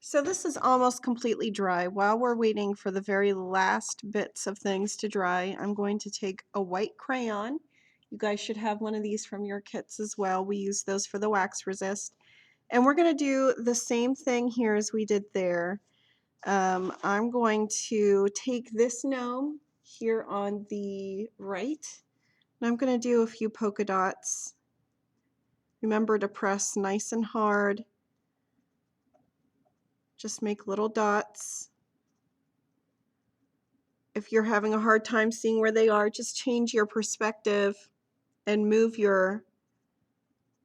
So this is almost completely dry. While we're waiting for the very last bits of things to dry, I'm going to take a white crayon. You guys should have one of these from your kits as well. We use those for the wax resist. And we're going to do the same thing here as we did there. I'm going to take this gnome here on the right, and I'm going to do a few polka dots. Remember to press nice and hard. Just make little dots. If you're having a hard time seeing where they are, just change your perspective and move your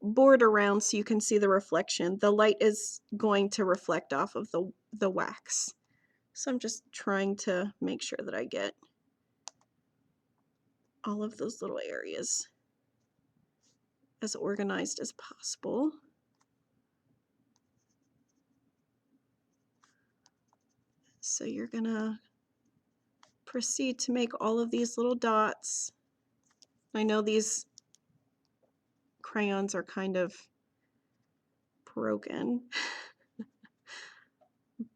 board around so you can see the reflection. The light is going to reflect off of the wax. So I'm just trying to make sure that I get all of those little areas as organized as possible. So you're gonna proceed to make all of these little dots. I know these crayons are kind of broken,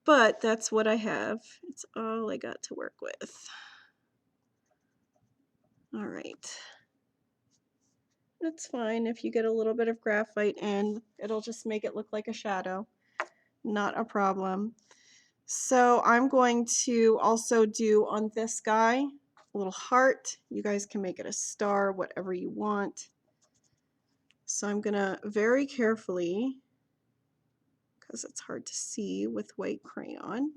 but that's what I have. It's all I got to work with. All right. It's fine if you get a little bit of graphite in, it'll just make it look like a shadow. Not a problem. So I'm going to also do on this guy a little heart. You guys can make it a star, whatever you want. So I'm gonna very carefully, because it's hard to see with white crayon,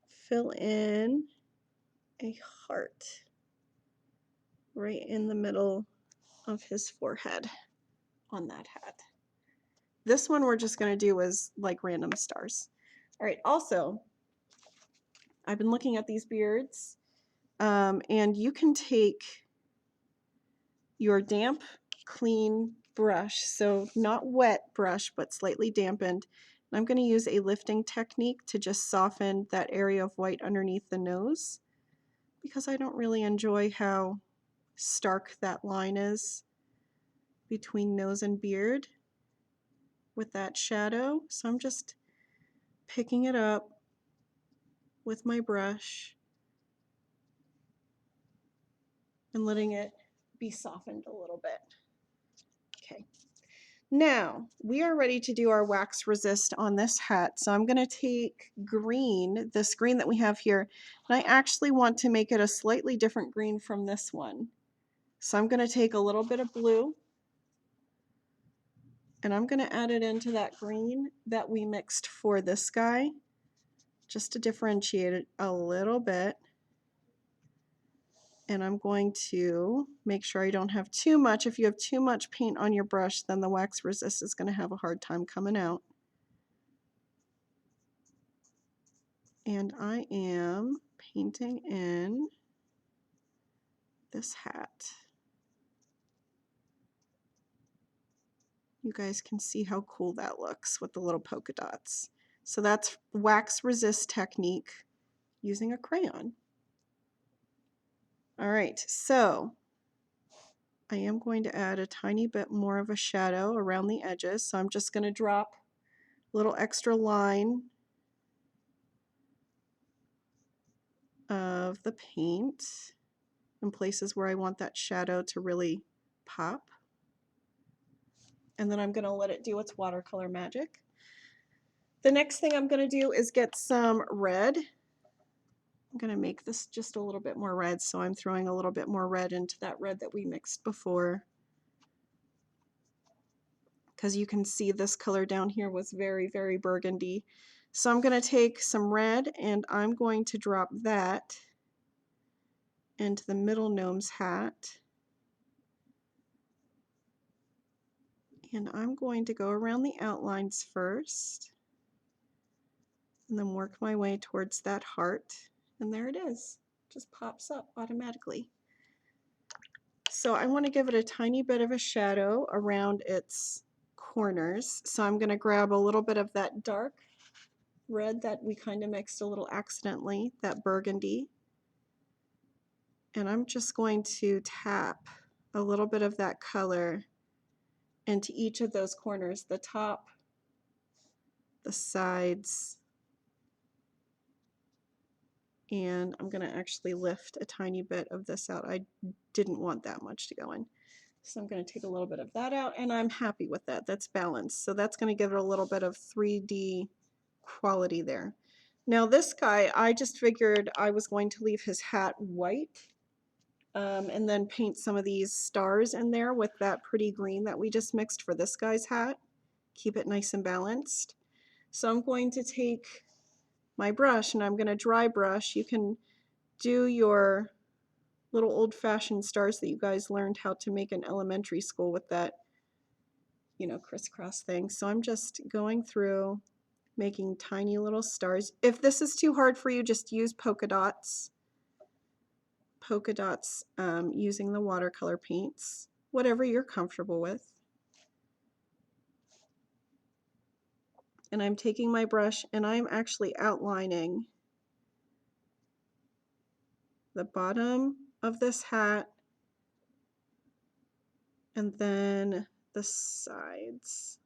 fill in a heart right in the middle of his forehead on that hat. This one we're just going to do as like random stars. All right, also, I've been looking at these beards, and you can take your damp, clean brush, so not wet brush, but slightly dampened. And I'm going to use a lifting technique to just soften that area of white underneath the nose, because I don't really enjoy how stark that line is between nose and beard with that shadow. So I'm just picking it up with my brush and letting it be softened a little bit. Okay, now we are ready to do our wax resist on this hat. So I'm going to take green, this green that we have here, and I actually want to make it a slightly different green from this one. So I'm going to take a little bit of blue and I'm going to add it into that green that we mixed for this guy, just to differentiate it a little bit. And I'm going to make sure I don't have too much. If you have too much paint on your brush, then the wax resist is going to have a hard time coming out. And I am painting in this hat. You guys can see how cool that looks with the little polka dots. So that's wax resist technique using a crayon. All right, so I am going to add a tiny bit more of a shadow around the edges. So I'm just going to drop a little extra line of the paint in places where I want that shadow to really pop. And then I'm going to let it do its watercolor magic. The next thing I'm going to do is get some red. I'm going to make this just a little bit more red, so I'm throwing a little bit more red into that red that we mixed before. Because you can see this color down here was very, very burgundy. So I'm going to take some red and I'm going to drop that into the middle gnome's hat. And I'm going to go around the outlines first and then work my way towards that heart. And there it is. Just pops up automatically. So I want to give it a tiny bit of a shadow around its corners. So I'm going to grab a little bit of that dark red that we kind of mixed a little accidentally, that burgundy. And I'm just going to tap a little bit of that color into each of those corners, the top, the sides, and I'm going to actually lift a tiny bit of this out. I didn't want that much to go in. So I'm going to take a little bit of that out, and I'm happy with that. That's balanced. So that's going to give it a little bit of 3D quality there. Now this guy, I just figured I was going to leave his hat white and then paint some of these stars in there with that pretty green that we just mixed for this guy's hat. Keep it nice and balanced. So I'm going to take my brush and I'm going to dry brush. You can do your little old-fashioned stars that you guys learned how to make in elementary school with that, you know, crisscross thing. So I'm just going through making tiny little stars. If this is too hard for you, just use polka dots. Polka dots using the watercolor paints, whatever you're comfortable with. And I'm taking my brush and I'm actually outlining the bottom of this hat and then the sides,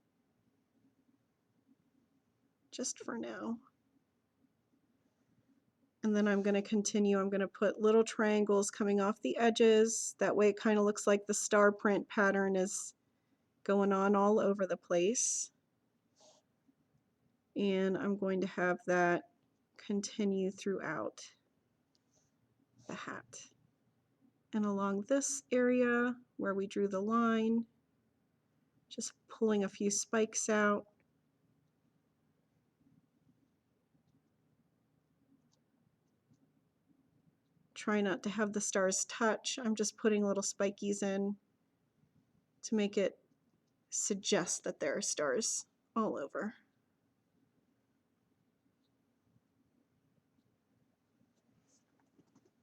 just for now. And then I'm going to continue. I'm going to put little triangles coming off the edges. That way it kind of looks like the star print pattern is going on all over the place. And I'm going to have that continue throughout the hat. And along this area where we drew the line, just pulling a few spikes out. Try not to have the stars touch. I'm just putting little spikies in to make it suggest that there are stars all over.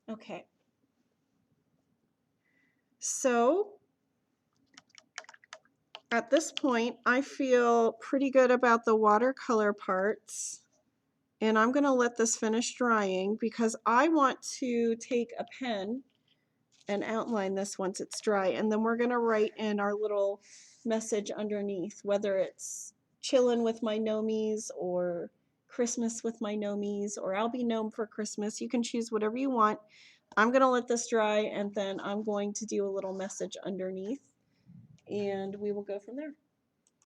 Okay. So at this point, I feel pretty good about the watercolor parts. And I'm going to let this finish drying because I want to take a pen and outline this once it's dry. And then we're going to write in our little message underneath, whether it's chillin' with my gnomies or Christmas with my gnomies or I'll be gnome for Christmas. You can choose whatever you want. I'm going to let this dry and then I'm going to do a little message underneath and we will go from there.